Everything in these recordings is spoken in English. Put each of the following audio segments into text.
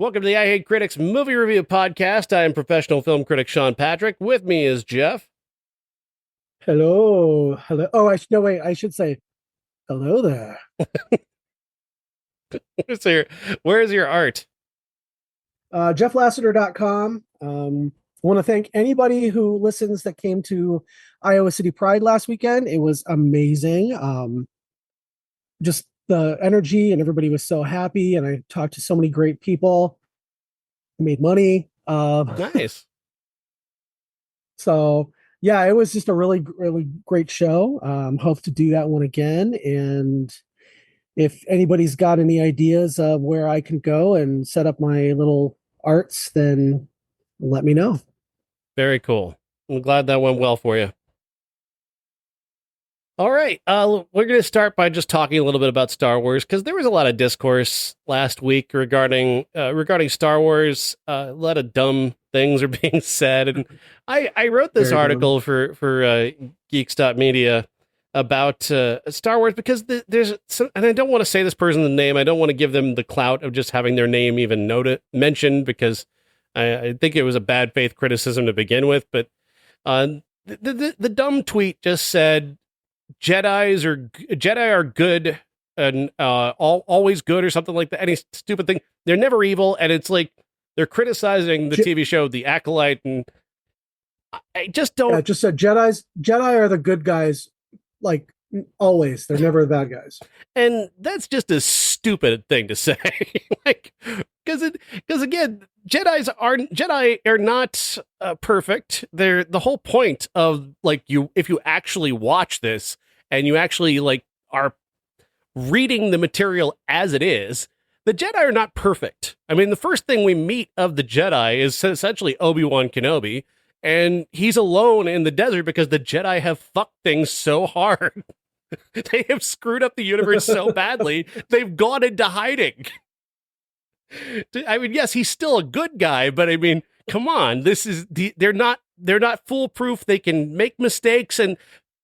Welcome to the I Hate Critics Movie Review Podcast. I am professional film critic Sean Patrick. With me is Jeff. Hello. Oh, no, wait, I should say hello there. Where's your art? JeffLassiter.com. I want to thank anybody who listens that came to Iowa City Pride last weekend. It was amazing. Just the energy, and everybody was so happy, and I talked to so many great people. I made money. Nice. So yeah, it was just a really, really great show. Hope to do that one again. And if anybody's got any ideas of where I can go and set up my little arts, then let me know. Very cool. I'm glad that went well for you. All right. We're going to start by just talking a little bit about Star Wars, because there was a lot of discourse last week regarding Star Wars. A lot of dumb things are being said. And I wrote this article for Geeks.media about Star Wars, because there's some, and I don't want to say this person's name. I don't want to give them the clout of just having their name even mentioned, because I think it was a bad faith criticism to begin with. But the dumb tweet just said, Jedi are good and always good, or something like that. Any stupid thing. They're never evil, and it's like they're criticizing the TV show The Acolyte, and I just don't. Yeah, just said Jedi are the good guys, like always. They're never the bad guys. And that's just a stupid thing to say. Like, because again, Jedi are not perfect. They're the whole point of, like, if you actually watch this and you actually like are reading the material as it is, the Jedi are not perfect. I mean, the first thing we meet of the Jedi is essentially Obi-Wan Kenobi, and he's alone in the desert because the Jedi have fucked things so hard. They have screwed up the universe so badly, they've gone into hiding. I mean, yes, he's still a good guy, but I mean, come on, they're not foolproof. They can make mistakes, and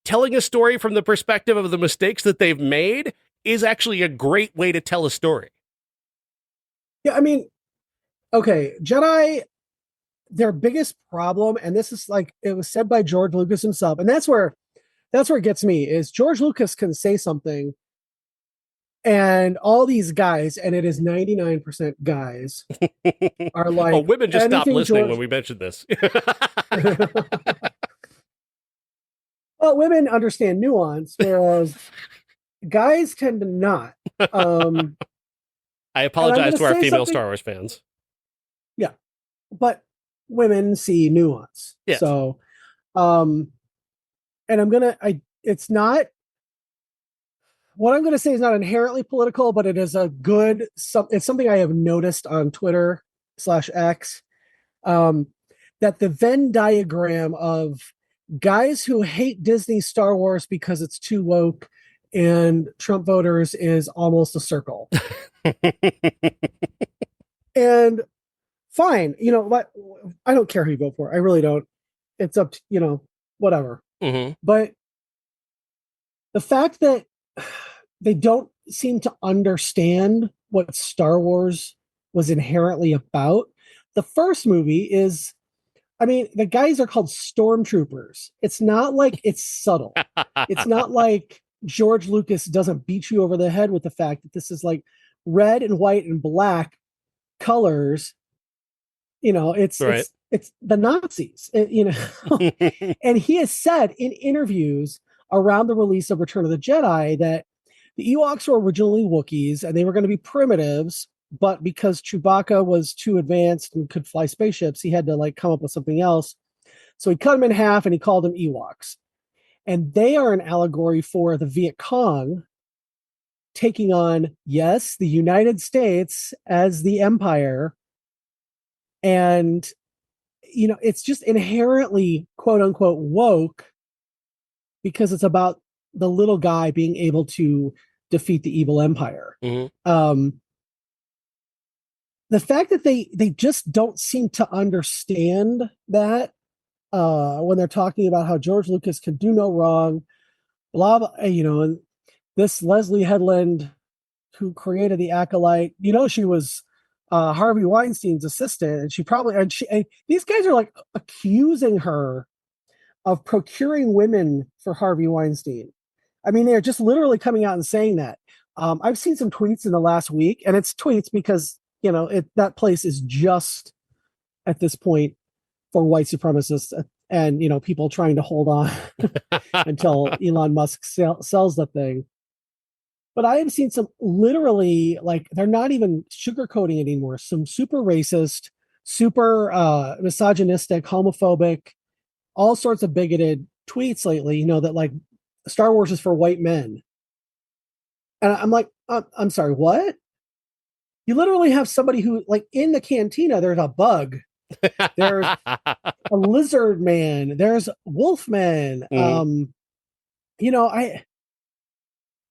telling a story from the perspective of the mistakes that they've made is actually a great way to tell a story. Yeah, I mean, okay, Jedi, their biggest problem, and this is like, it was said by George Lucas himself, and that's where it gets me, is George Lucas can say something, and all these guys, and it is 99% guys, are like, oh, women just stopped listening when we mentioned this. Well, women understand nuance, whereas guys tend to not. I apologize to our female Star Wars fans. Yeah, but women see nuance. Yes. So, and it's not, what I'm going to say is not inherently political, but it is it's something I have noticed on Twitter/X, that the Venn diagram of guys who hate Disney Star Wars because it's too woke and Trump voters is almost a circle. And fine, what, I don't care who you vote for. I really don't. It's up to, whatever. Mm-hmm. But the fact that they don't seem to understand what Star Wars was inherently about. The first movie is, I mean, the guys are called stormtroopers. It's not like it's subtle. It's not like George Lucas doesn't beat you over the head with the fact that this is like red and white and black colors. It's the Nazis, and he has said in interviews around the release of Return of the Jedi that the Ewoks were originally Wookiees and they were going to be primitives, but because Chewbacca was too advanced and could fly spaceships, he had to like come up with something else. So he cut them in half and he called them Ewoks. And they are an allegory for the Viet Cong taking on, yes, the United States as the empire. And, it's just inherently, quote unquote, woke, because it's about the little guy being able to defeat the evil empire. Mm-hmm. The fact that they just don't seem to understand that when they're talking about how George Lucas could do no wrong, blah, blah, and this Leslie Headland, who created The Acolyte, she was Harvey Weinstein's assistant, and and these guys are like accusing her of procuring women for Harvey Weinstein. I mean, they're just literally coming out and saying that. I've seen some tweets in the last week, and it's tweets because that place is just at this point for white supremacists and people trying to hold on until Elon Musk sells the thing. But I have seen some literally, like, they're not even sugarcoating anymore. Some super racist, super misogynistic, homophobic, all sorts of bigoted tweets lately, that like Star Wars is for white men. And I'm like, I'm sorry, what? You literally have somebody who, like, in the cantina, there's a bug. There's a lizard man. There's wolfman.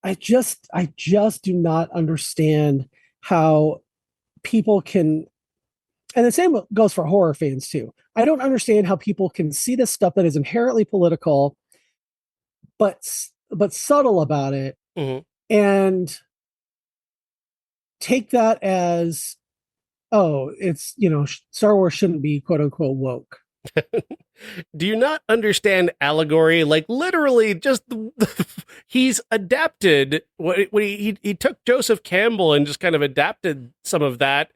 I just do not understand how people can, and the same goes for horror fans too. I don't understand how people can see this stuff that is inherently political, but subtle about it, and take that as, oh, it's, Star Wars shouldn't be quote unquote woke. Do you not understand allegory? Like, literally, just he's adapted what he took Joseph Campbell and just kind of adapted some of that,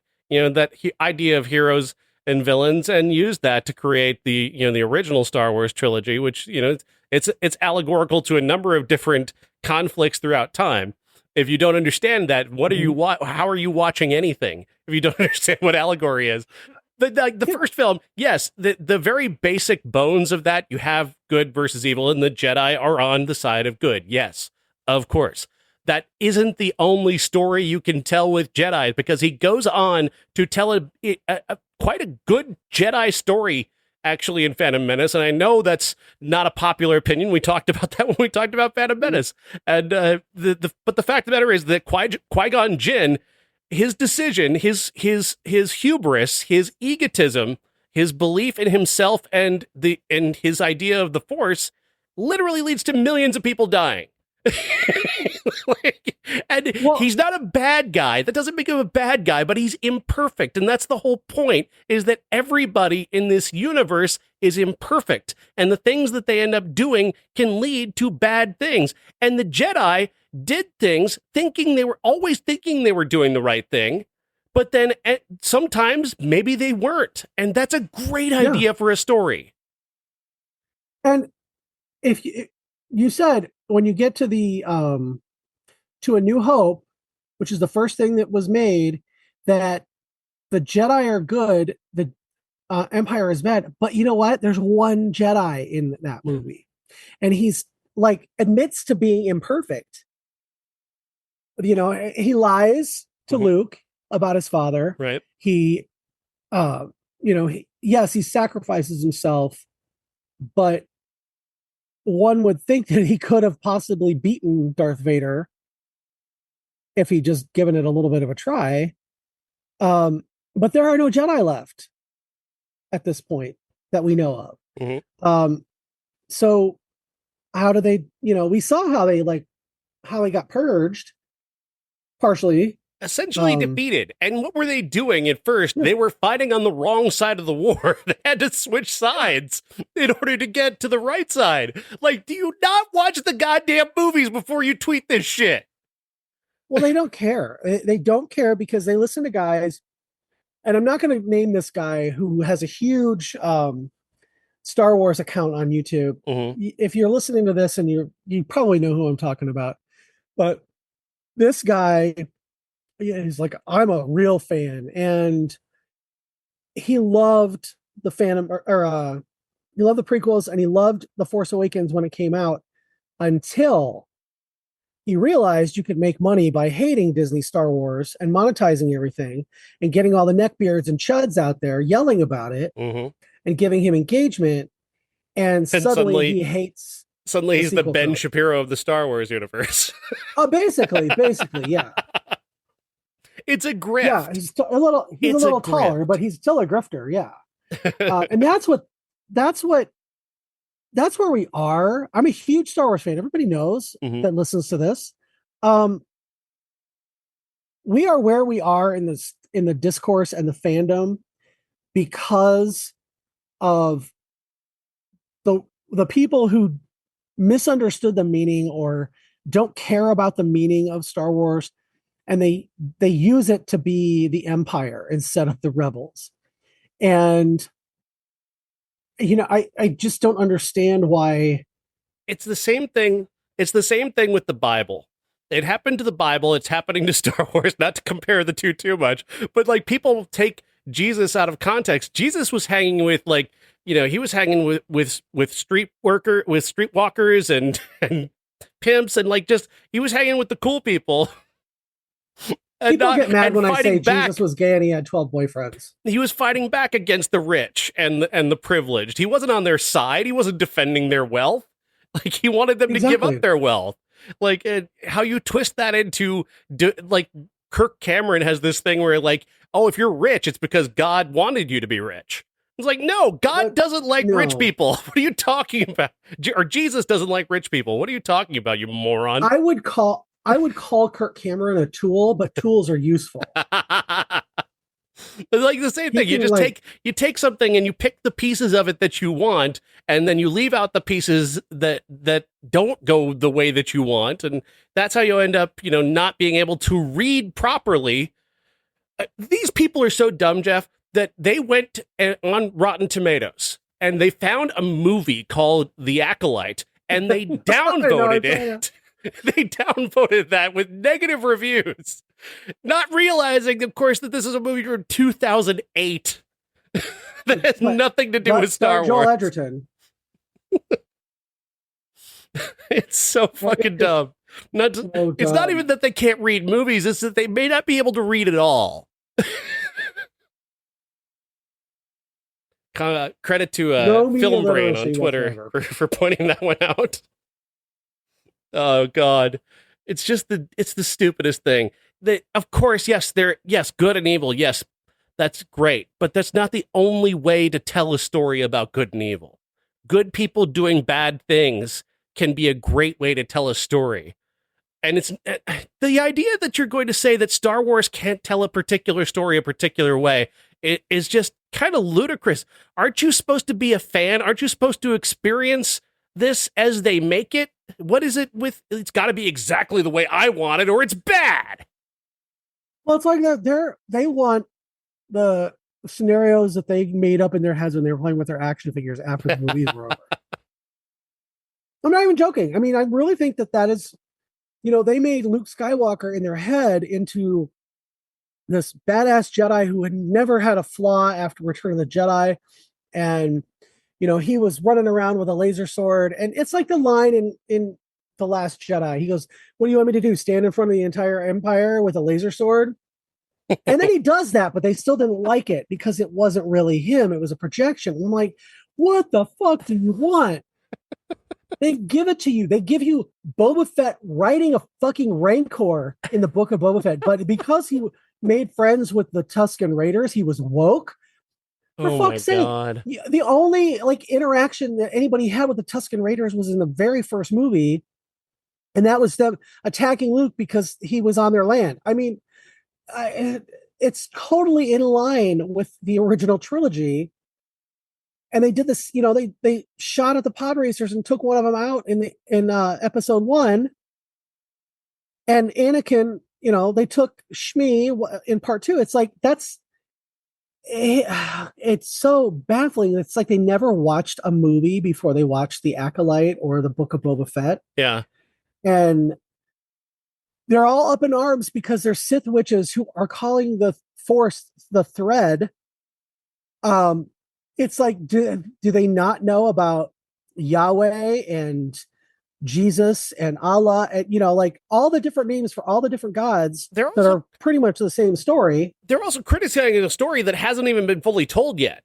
idea of heroes and villains, and used that to create the original Star Wars trilogy, which it's allegorical to a number of different conflicts throughout time. If you don't understand that, what are you how are you watching anything if you don't understand what allegory is? The first film, yes, the very basic bones of that, you have good versus evil, and the Jedi are on the side of good. Yes, of course. That isn't the only story you can tell with Jedi, because he goes on to tell quite a good Jedi story, actually, in Phantom Menace. And I know that's not a popular opinion. We talked about that when we talked about Phantom Menace. And but the fact of the matter is that Qui-Gon Jinn, his decision, his hubris, his egotism, his belief in himself and his idea of the Force literally leads to millions of people dying. He's not a bad guy. That doesn't make him a bad guy, but he's imperfect. And that's the whole point, is that everybody in this universe is imperfect. And the things that they end up doing can lead to bad things. And the Jedi did things thinking they were doing the right thing. But then sometimes maybe they weren't. And that's a great idea for a story. And if you said, when you get to to A New Hope, which is the first thing that was made, that the Jedi are good, the Empire is bad. But you know what? There's one Jedi in that movie, and he's like admits to being imperfect. He lies to Luke about his father. Right. He, he sacrifices himself, but one would think that he could have possibly beaten Darth Vader if he just given it a little bit of a try. But there are no Jedi left at this point that we know of. So how do they, we saw how they got purged, partially. Essentially defeated. And what were they doing at first? They were fighting on the wrong side of the war. They had to switch sides in order to get to the right side. Like, do you not watch the goddamn movies before you tweet this shit? Well, they don't care. They don't care because they listen to guys, and I'm not going to name this guy who has a huge Star Wars account on YouTube. If you're listening to this, and you probably know who I'm talking about, but this guy, he's like, I'm a real fan, and he loved the Phantom, he loved the prequels, and he loved The Force Awakens when it came out, until he realized you could make money by hating Disney Star Wars and monetizing everything and getting all the neckbeards and chuds out there yelling about it and giving him engagement, and suddenly he hates. Suddenly he's the Ben Shapiro of the Star Wars universe. Basically, yeah. It's a grift. Yeah, he's a little taller, but he's still a grifter. Yeah, and that's where we are. I'm a huge Star Wars fan. Everybody knows that listens to this. we are where we are in this, in the discourse and the fandom, because of the people who misunderstood the meaning or don't care about the meaning of Star Wars, and they use it to be the Empire instead of the rebels. And I just don't understand why. It's the same thing. It's the same thing with the Bible. It happened to the Bible. It's happening to Star Wars. Not to compare the two too much, but like people take Jesus out of context. Jesus was hanging with he was hanging with streetwalkers and pimps, and he was hanging with the cool people. People get mad when I say back. Jesus was gay and he had 12 boyfriends. He was fighting back against the rich and the privileged. He wasn't on their side. He wasn't defending their wealth. He wanted them to give up their wealth. How you twist that into, Kirk Cameron has this thing where if you're rich, it's because God wanted you to be rich. It's no, God doesn't like rich people. What are you talking about? Or Jesus doesn't like rich people. What are you talking about, you moron? I would call Kirk Cameron a tool, but tools are useful. It's the same thing. You take something and you pick the pieces of it that you want, and then you leave out the pieces that don't go the way that you want, and that's how you end up, not being able to read properly. These people are so dumb, Jeff, that they went on Rotten Tomatoes and they found a movie called The Acolyte, and they downvoted it. They downvoted that with negative reviews, not realizing, of course, that this is a movie from 2008 that has nothing to do with Star Wars. Joel Edgerton. It's so fucking dumb. It's not even that they can't read movies; it's that they may not be able to read at all. Credit to Film Brain on Twitter for pointing that one out. Oh God, it's the stupidest thing. Of course, yes, good and evil. Yes, that's great, but that's not the only way to tell a story about good and evil. Good people doing bad things can be a great way to tell a story. And it's the idea that you're going to say that Star Wars can't tell a particular story a particular way. It is just kind of ludicrous. Aren't you supposed to be a fan? Aren't you supposed to experience this as they make it? What is it with? It's got to be exactly the way I want it, or it's bad. Well, it's like that. They want the scenarios that they made up in their heads when they were playing with their action figures after the movies were over. I'm not even joking. I mean, I really think that is, they made Luke Skywalker in their head into this badass Jedi who had never had a flaw after Return of the Jedi, and he was running around with a laser sword. And it's like the line in The Last Jedi. He goes, "What do you want me to do? Stand in front of the entire Empire with a laser sword?" And then he does that, but they still didn't like it because it wasn't really him. It was a projection. And I'm like, what the fuck do you want? They give it to you. They give you Boba Fett riding a fucking Rancor in the Book of Boba Fett. But because he made friends with the Tusken Raiders, he was woke. For fuck's sake. God. The only interaction that anybody had with the Tusken Raiders was in the very first movie, and that was them attacking Luke because he was on their land. I mean, it's totally in line with the original trilogy. And they did this, they shot at the pod racers and took one of them out in episode 1. And Anakin, they took Shmi in part 2. It's like, it's so baffling. It's like they never watched a movie before they watched The Acolyte or the Book of Boba Fett. Yeah. And they're all up in arms because they're Sith witches who are calling the Force the thread. It's like, do they not know about Yahweh and Jesus and Allah and all the different names for all the different gods that are pretty much the same story. They're also criticizing a story that hasn't even been fully told yet.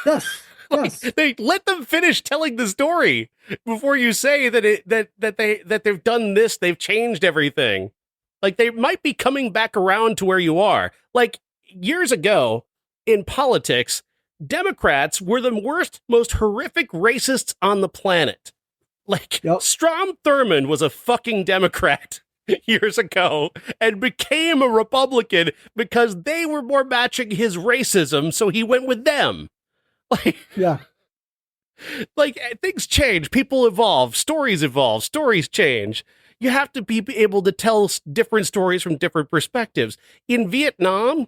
Yes. Yes. They let them finish telling the story before you say that they've done this, they've changed everything. They might be coming back around to where you are. Years ago in politics, Democrats were the worst, most horrific racists on the planet. Strom Thurmond was a fucking Democrat. years ago and became a Republican because they were more matching his racism, so he went with them. Like, Yeah. like things change, people evolve, stories change. You have to be able to tell different stories from different perspectives. In Vietnam,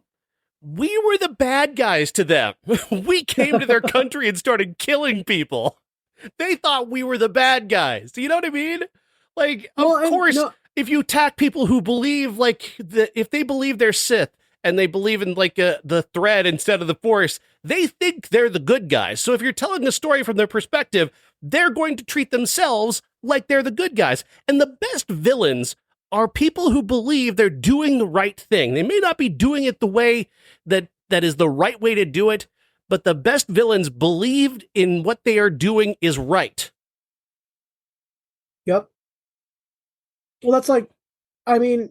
we were the bad guys to them. We came to their country and started killing people. They thought we were the bad guys. You know what I mean? Like, of course, no, if you attack people who believe, like, if they believe they're Sith and they believe in, like, the thread instead of the Force, they think they're the good guys. So if you're telling a story from their perspective, they're going to treat themselves like they're the good guys. And the best villains are people who believe they're doing the right thing. They may not be doing it the way that is the right way to do it, but the best villains believed in what they are doing is right. Yep. Well, that's like, I mean,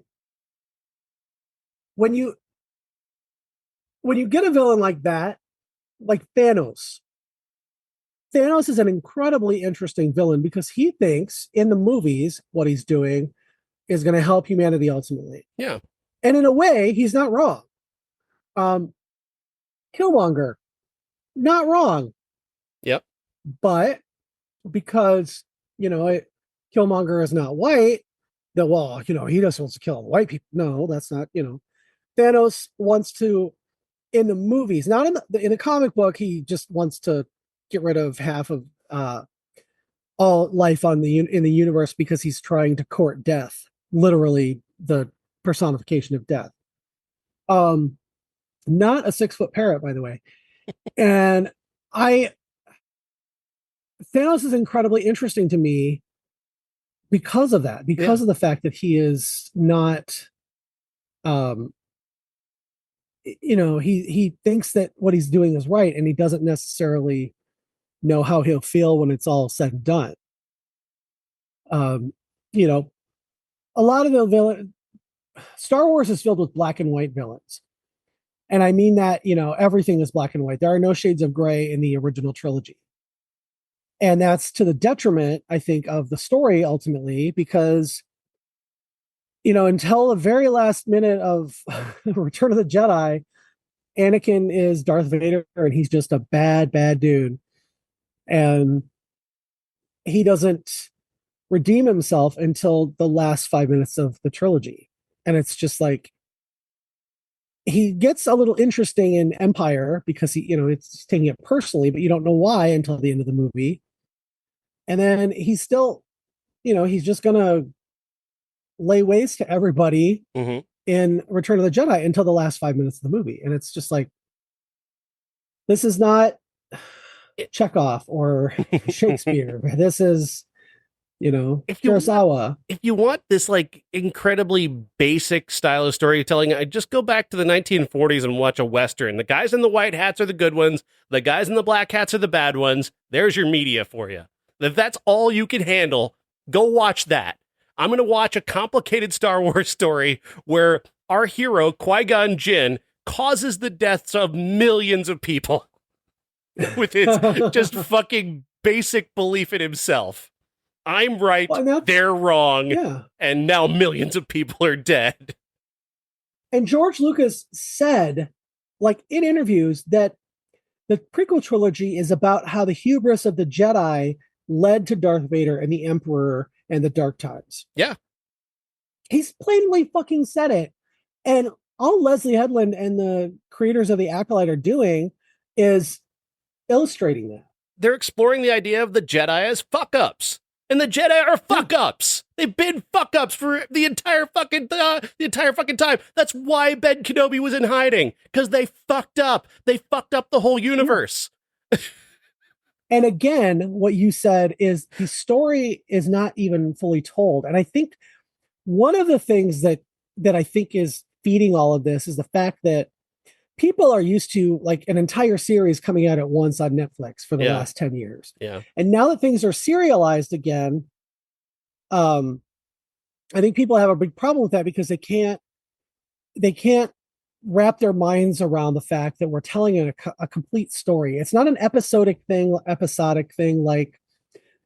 when you get a villain like that, like Thanos is an incredibly interesting villain because he thinks in the movies what he's doing is going to help humanity ultimately. Yeah. And in a way, he's not wrong. Killmonger, not wrong. Yep. But because, Killmonger is not white, that, well, he just wants to kill white people. No, that's not, Thanos wants to, in the movies, not in the comic book, he just wants to get rid of half of all life in the universe because he's trying to court death, literally the personification of death. Not a 6-foot parrot, by the way. And Thanos is incredibly interesting to me because of that, because of the fact that he is not, he thinks that what he's doing is right, and he doesn't necessarily know how he'll feel when it's all said and done. A lot of the Star Wars is filled with black and white villains. And I mean that, everything is black and white. There are no shades of gray in the original trilogy. And that's to the detriment, I think, of the story ultimately, because, until the very last minute of Return of the Jedi, Anakin is Darth Vader and he's just a bad, bad dude. And he doesn't redeem himself until the last 5 minutes of the trilogy. And it's just like, he gets a little interesting in Empire because it's taking it personally, but you don't know why until the end of the movie. And then he's still, he's just going to lay waste to everybody in Return of the Jedi until the last 5 minutes of the movie. And it's just like, this is not Chekhov or Shakespeare. This is, Kurosawa. If you want this like incredibly basic style of storytelling, I just go back to the 1940s and watch a Western. The guys in the white hats are the good ones. The guys in the black hats are the bad ones. There's your media for you. If that's all you can handle, go watch that. I'm going to watch a complicated Star Wars story where our hero, Qui-Gon Jinn, causes the deaths of millions of people with his just fucking basic belief in himself. I'm right, they're wrong, and now millions of people are dead. And George Lucas said, like in interviews, that the prequel trilogy is about how the hubris of the Jedi led to Darth Vader and the Emperor and the Dark Times. Yeah. He's plainly fucking said it. And all Leslie Headland and the creators of The Acolyte are doing is illustrating that. They're exploring the idea of the Jedi as fuck-ups. And the Jedi are fuck-ups. They've been fuck-ups for the entire fucking time. That's why Ben Kenobi was in hiding, because they fucked up. They fucked up the whole universe. And again, what you said is the story is not even fully told. And I think one of the things that I think is feeding all of this is the fact that people are used to like an entire series coming out at once on Netflix for the last 10 years. Yeah. And now that things are serialized again, I think people have a big problem with that because they can't wrap their minds around the fact that we're telling a complete story. It's not an episodic thing like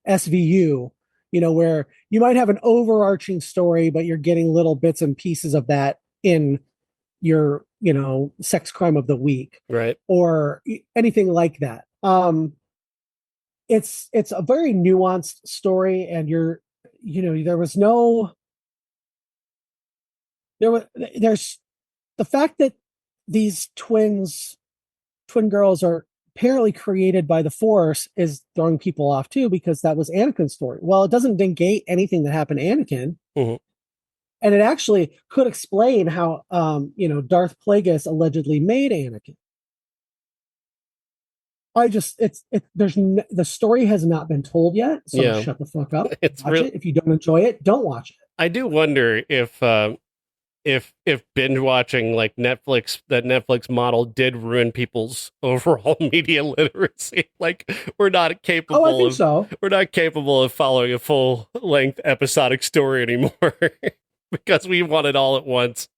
SVU, where you might have an overarching story, but you're getting little bits and pieces of that in your, sex crime of the week, Right. or anything like that. It's a very nuanced story, and there's the fact that these twin girls are apparently created by the Force is throwing people off too, because that was Anakin's story. Well, it doesn't negate anything that happened to Anakin. Mm-hmm. And it actually could explain how, Darth Plagueis allegedly made Anakin. The story has not been told yet, so shut the fuck up. Watch it. If you don't enjoy it, don't watch it. I do wonder if binge watching like Netflix model did ruin people's overall media literacy. Like we're not capable. Oh, I think so. We're not capable of following a full length episodic story anymore because we want it all at once.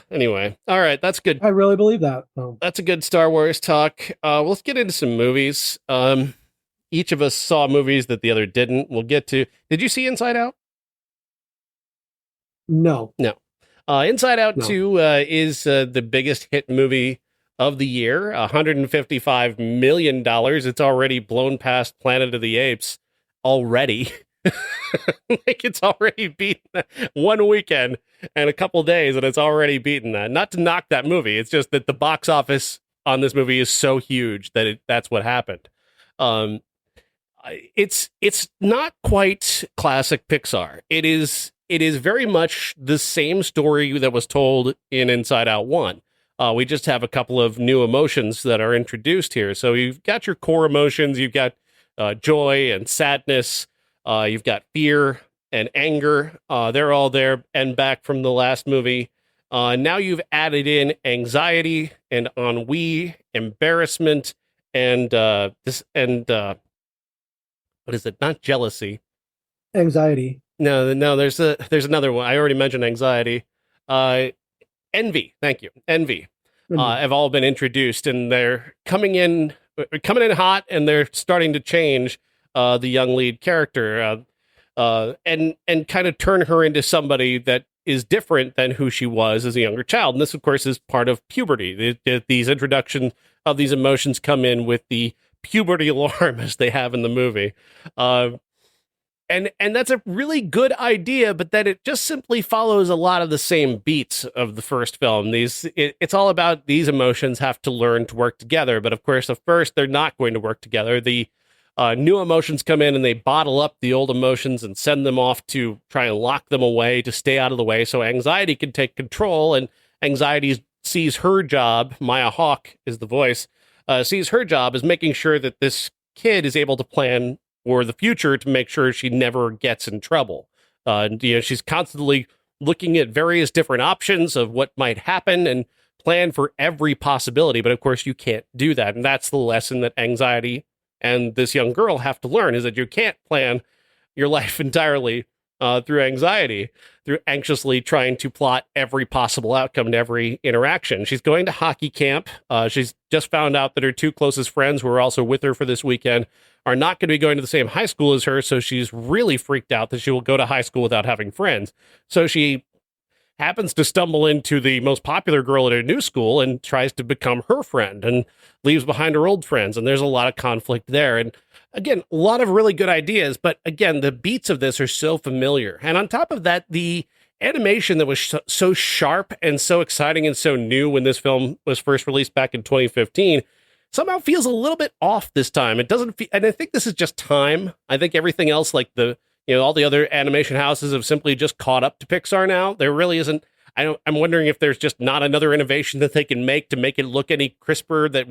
Anyway, all right, that's good. I really believe that. That's a good Star Wars talk. Let's get into some movies. Each of us saw movies that the other didn't. We'll get to. Did you see Inside Out? No. Inside Out 2 is the biggest hit movie of the year. $155 million. It's already blown past Planet of the Apes already. Like it's already beaten that. One weekend and a couple days, and it's already beaten that. Not to knock that movie. It's just that the box office on this movie is so huge that that's what happened. It's not quite classic Pixar. It is very much the same story that was told in Inside Out 1. We just have a couple of new emotions that are introduced here. So you've got your core emotions. You've got joy and sadness. You've got fear and anger. They're all there and back from the last movie. Now you've added in anxiety and ennui, embarrassment, and what is it? Not jealousy. Anxiety. No. There's another one. I already mentioned anxiety. Envy. Thank you. Envy. Have all been introduced, and they're coming in hot, and they're starting to change the young lead character, and kind of turn her into somebody that is different than who she was as a younger child. And this, of course, is part of puberty. These introduction of these emotions come in with the puberty alarm, as they have in the movie. And that's a really good idea, but then it just simply follows a lot of the same beats of the first film. It's all about these emotions have to learn to work together. But of course, at first, they're not going to work together. The new emotions come in and they bottle up the old emotions and send them off to try and lock them away to stay out of the way. So anxiety can take control, and anxiety sees her job. Maya Hawke is the voice, sees her job as making sure that this kid is able to plan for the future to make sure she never gets in trouble. She's constantly looking at various different options of what might happen and plan for every possibility. But of course, you can't do that. And that's the lesson that anxiety and this young girl have to learn, is that you can't plan your life entirely through anxiety, through anxiously trying to plot every possible outcome to every interaction. She's going to hockey camp. She's just found out that her two closest friends, who are also with her for this weekend, are not going to be going to the same high school as her. So she's really freaked out that she will go to high school without having friends. So she happens to stumble into the most popular girl at her new school and tries to become her friend and leaves behind her old friends. And there's a lot of conflict there. And again, a lot of really good ideas, but again, the beats of this are so familiar. And on top of that, the animation that was so sharp and so exciting and so new when this film was first released back in 2015 somehow feels a little bit off this time. It doesn't feel, and I think this is just time. I think everything else, like all the other animation houses, have simply just caught up to Pixar now. There really isn't. I'm wondering if there's just not another innovation that they can make to make it look any crisper. I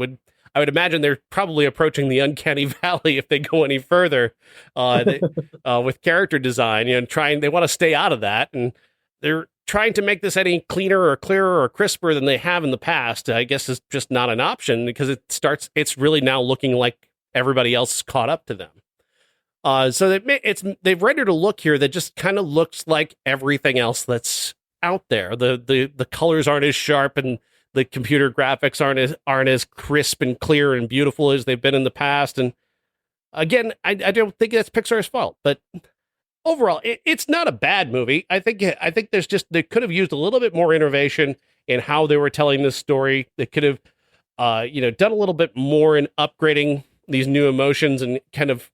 would imagine they're probably approaching the uncanny valley if they go any further with character design. They want to stay out of that, and they're trying to make this any cleaner or clearer or crisper than they have in the past. I guess is just not an option, because it's really now looking like everybody else is caught up to them. So they've rendered a look here that just kind of looks like everything else that's out there. The colors aren't as sharp, and the computer graphics aren't as crisp and clear and beautiful as they've been in the past. And Again, I don't think that's Pixar's fault, but overall, it's not a bad movie. I think they could have used a little bit more innovation in how they were telling this story. They could have, done a little bit more in upgrading these new emotions and kind of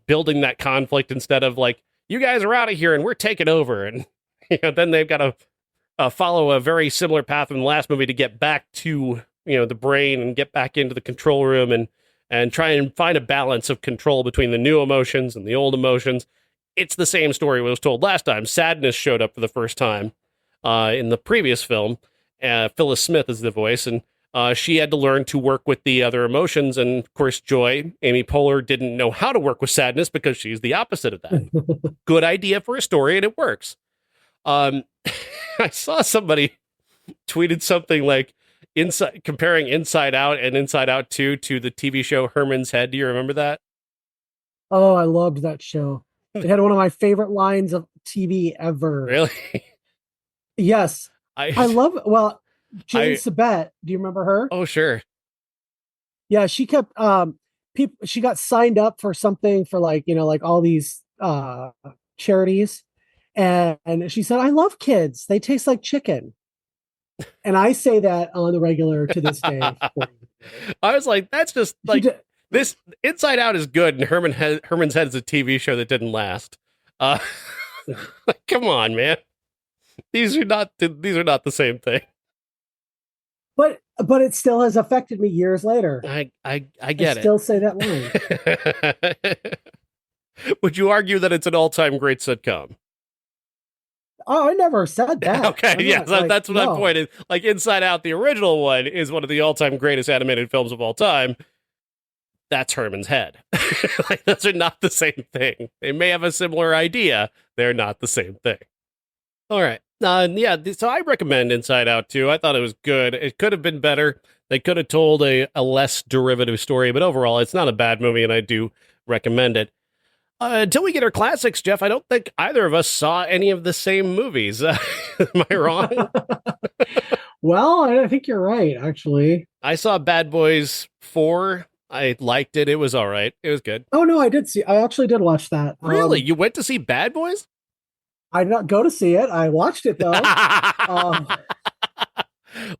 building that conflict instead of like, you guys are out of here and we're taking over, and then they've got to follow a very similar path in the last movie to get back to the brain and get back into the control room and try and find a balance of control between the new emotions and the old emotions. It's the same story was told last time. Sadness showed up for the first time in the previous film. Phyllis Smith is the voice, and she had to learn to work with the other emotions. And of course, joy, Amy Poehler, didn't know how to work with sadness because she's the opposite of that. Good idea for a story, and it works. I saw somebody tweeted something like comparing Inside Out and Inside Out 2 to the TV show Herman's Head. Do you remember that? Oh, I loved that show. It had one of my favorite lines of TV ever. Really? Yes. I love it. Well, Jane Sabet, do you remember her? Oh, sure. Yeah, she kept she got signed up for something for like all these charities, and she said, "I love kids. They taste like chicken." And I say that on the regular to this day. I was like, that's just like this Inside Out is good, and Herman's Head is a TV show that didn't last. Come on, man. These are not the same thing. But it still has affected me years later. I get it. Still say that line. Would you argue that it's an all-time great sitcom? Oh, I never said that. Okay, yes, that's what I'm pointing. Like Inside Out, the original one, is one of the all-time greatest animated films of all time. That's Herman's Head. Like, those are not the same thing. They may have a similar idea. They're not the same thing. All right. So I recommend Inside Out 2. I thought it was good. It could have been better. They could have told a less derivative story, but overall, it's not a bad movie, and I do recommend it. Until we get our classics, Jeff, I don't think either of us saw any of the same movies. Am I wrong? Well, I think you're right, actually. I saw Bad Boys 4. I liked it. It was all right. It was good. Oh, no, I actually did watch that. Really? You went to see Bad Boys? I did not go to see it. I watched it, though.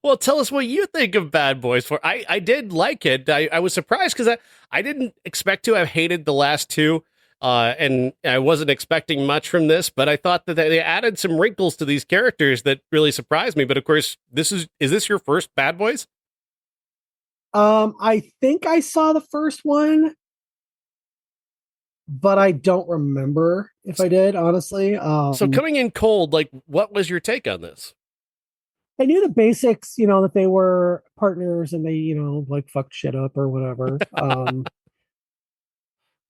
Well, tell us what you think of Bad Boys 4. I did like it. I was surprised because I didn't expect to have hated the last two. And I wasn't expecting much from this, but I thought that they added some wrinkles to these characters that really surprised me. But of course, is this your first Bad Boys? I think I saw the first one, but I don't remember if I did, honestly. So coming in cold, like, what was your take on this? I knew the basics, that they were partners and they, like fucked shit up or whatever.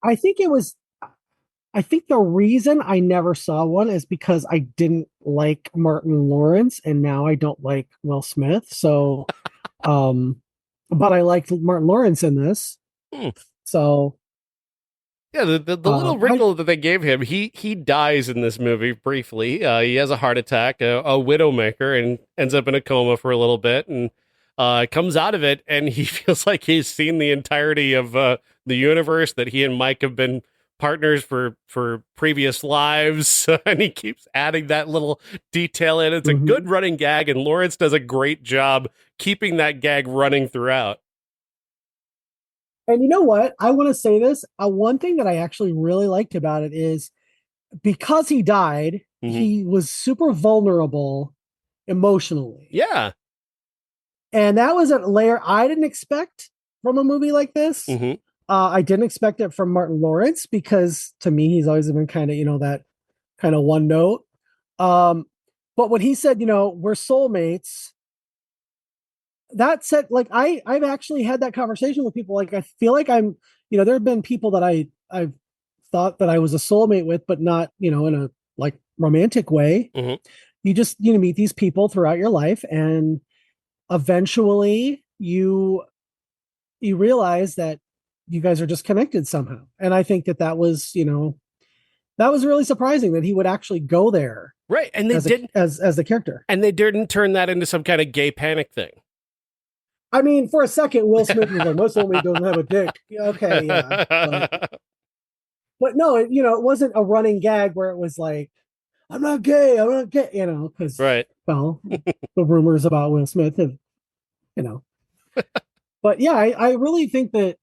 I think the reason I never saw one is because I didn't like Martin Lawrence, and now I don't like Will Smith. So, but I liked Martin Lawrence in this. So, yeah, the little wrinkle that they gave him, he dies in this movie briefly. He has a heart attack, a widowmaker, and ends up in a coma for a little bit, and comes out of it, and he feels like he's seen the entirety of the universe, that he and Mike have been partners for previous lives, and he keeps adding that little detail in. It's a good running gag, and Lawrence does a great job keeping that gag running throughout. And you know what? I want to say this. One thing that I actually really liked about it is because he died, he was super vulnerable emotionally. Yeah. And that was a layer I didn't expect from a movie like this. I didn't expect it from Martin Lawrence because to me, he's always been kind of, that kind of one note. But when he said, we're soulmates, that said, like, I've actually had that conversation with people. Like, I feel like I'm, there have been people that I've thought that I was a soulmate with, but not, in a like romantic way. You just, meet these people throughout your life, and eventually you realize that you guys are just connected somehow. And I think that was, that was really surprising that he would actually go there. Right. And they didn't as the character. And they didn't turn that into some kind of gay panic thing. I mean, for a second, Will Smith was like, most soulmate doesn't have a dick. Okay, yeah. but no, it wasn't a running gag where it was like, I'm not gay, I'm not gay, because, Right. well, the rumors about Will Smith have, you know. But yeah, I really think that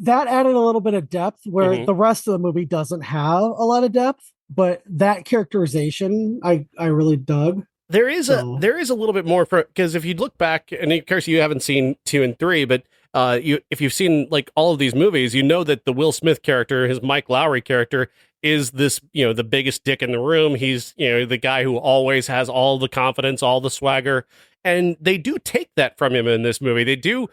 added a little bit of depth where Hmm. the rest of the movie doesn't have a lot of depth, but that characterization I really dug. So, There is a little bit more for, because if you look back, and of course you haven't seen 2 and 3, but you if you've seen like all of these movies, you know that the Will Smith character, his Mike Lowrey character, is this, the biggest dick in the room. He's, the guy who always has all the confidence, all the swagger, and they do take that from him in this movie. They do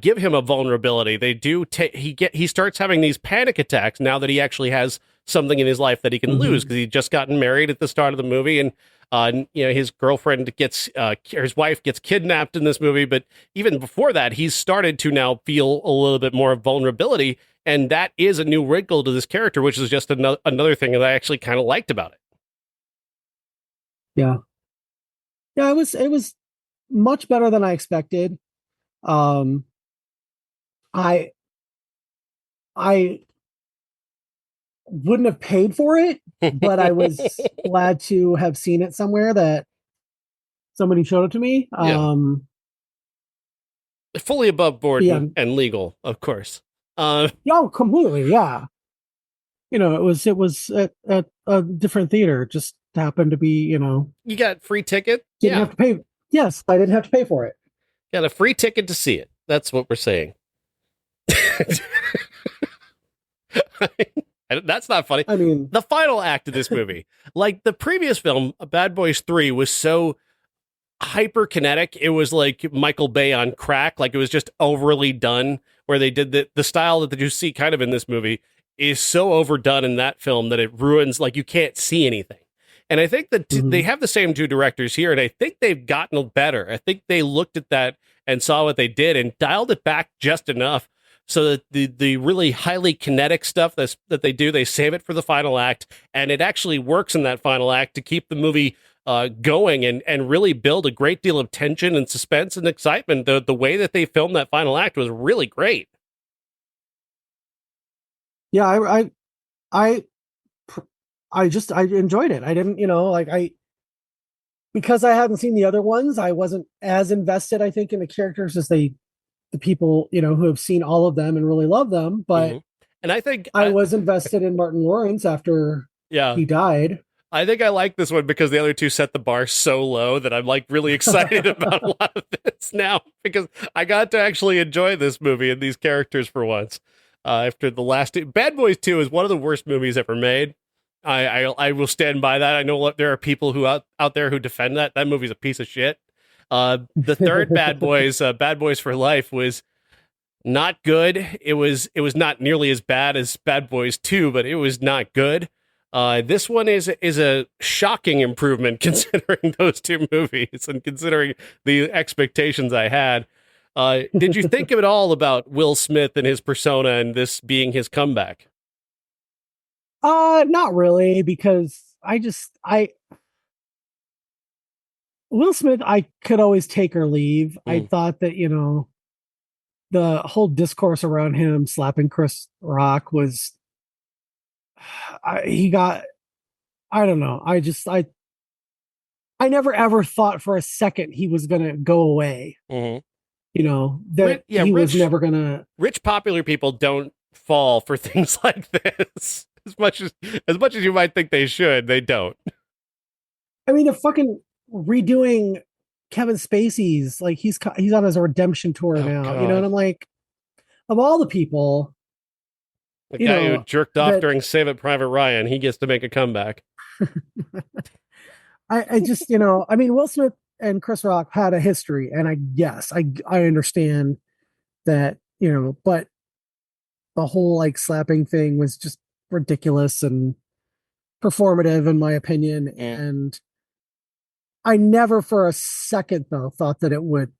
give him a vulnerability. They do take he starts having these panic attacks now that he actually has something in his life that he can lose, because he just gotten married at the start of the movie, and his girlfriend gets, his wife gets kidnapped in this movie. But even before that, he's started to now feel a little bit more vulnerability. And that is a new wrinkle to this character, which is just another thing that I actually kind of liked about it. yeah. Yeah, it was much better than I expected. Um I I wouldn't have paid for it, but I was glad to have seen it somewhere that somebody showed it to me. Yeah. Fully above board Yeah. and legal, of course. Uh, Oh, completely. Yeah. It was at a different theater. Just happened to be, you got free ticket. didn't Yeah. have to pay. Yes, I didn't have to pay for it. Got a free ticket to see it. That's what we're saying. That's not funny. I mean, The final act of this movie, like the previous film, Bad Boys 3, was so hyperkinetic. It was like Michael Bay on crack. Like, it was just overly done, where they did the style that you see kind of in this movie is so overdone in that film that it ruins, like, you can't see anything. And I think that they have the same 2 directors here, and I think they've gotten better. I think they looked at that and saw what they did and dialed it back just enough so that the really highly kinetic stuff that they do, they save it for the final act, and it actually works in that final act to keep the movie going, and really build a great deal of tension and suspense and excitement. The way that they filmed that final act was really great. yeah, I I enjoyed it. I didn't, like because I hadn't seen the other ones, I wasn't as invested, I think, in the characters as the people, who have seen all of them and really love them. Hmm. But And I think, I was invested in Martin Lawrence after yeah, he died. I think I like this one because the other two set the bar so low that I'm like really excited about a lot of this now, because I got to actually enjoy this movie and these characters for once. After the last two, Bad Boys 2 is one of the worst movies ever made. I will stand by that. I know there are people who out there who defend that. That movie's a piece of shit. The third Bad Boys, Bad Boys for Life, was not good. It was not nearly as bad as Bad Boys 2, but it was not good. This one is a shocking improvement considering those 2 movies and considering the expectations I had. Did you think of it all about Will Smith and his persona and this being his comeback? Not really, because I Will Smith, I could always take or leave. I Mm. thought that, the whole discourse around him slapping Chris Rock was, he got, I don't know. I never ever thought for a second he was going to go away, Mm-hmm. that he was never going to. Rich popular people don't fall for things like this as much as you might think they should. They don't. I mean, the fucking redoing Kevin Spacey's, like, he's on his redemption tour Oh now, God. and I'm like, of all the people, The guy who jerked off that during Save It Private Ryan, he gets to make a comeback. I just, I mean, Will Smith and Chris Rock had a history, and I understand that, but the whole like slapping thing was just ridiculous and performative, in my opinion. Mm. And I never for a second though thought that it would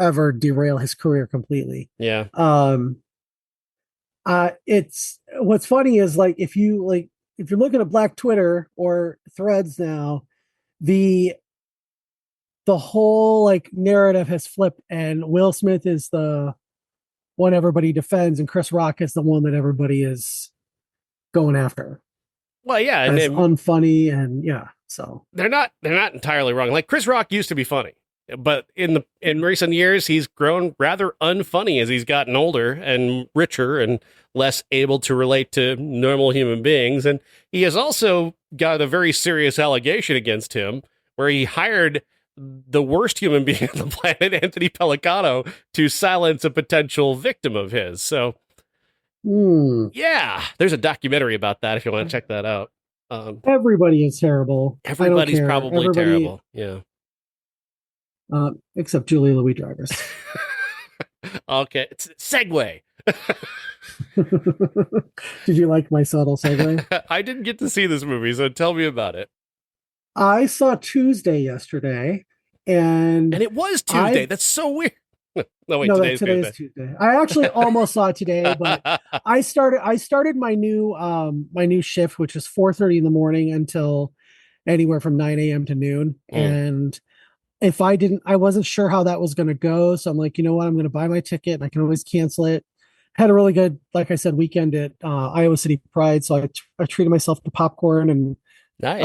ever derail his career completely. Yeah. It's what's funny is, like, if you're looking at Black Twitter or Threads now, the whole like narrative has flipped, and Will Smith is the one everybody defends, and Chris Rock is the one that everybody is going after Well, yeah, as unfunny, and yeah, so they're not entirely wrong. Like Chris Rock used to be funny, but in recent years he's grown rather unfunny as he's gotten older and richer and less able to relate to normal human beings. And he has also got a very serious allegation against him where he hired the worst human being on the planet, Anthony Pellicano, to silence a potential victim of his. So yeah, there's a documentary about that if you want to check that out. Everybody is terrible. Everybody's probably terrible. Yeah. Except Julia Louis-Dreyfuss. Okay. Segue. Did you like my subtle segue? I didn't get to see this movie, so tell me about it. I saw Tuesday yesterday, and it was Tuesday. That's so weird. No, wait, today's Tuesday. I actually almost saw it today, but I started my new shift, which is 4:30 in the morning until anywhere from 9 a.m. to noon. And if I wasn't sure how that was going to go. So I'm like, you know what? I'm going to buy my ticket and I can always cancel it. Had a really good, like I said, weekend at Iowa City Pride. So I treated myself to popcorn and nice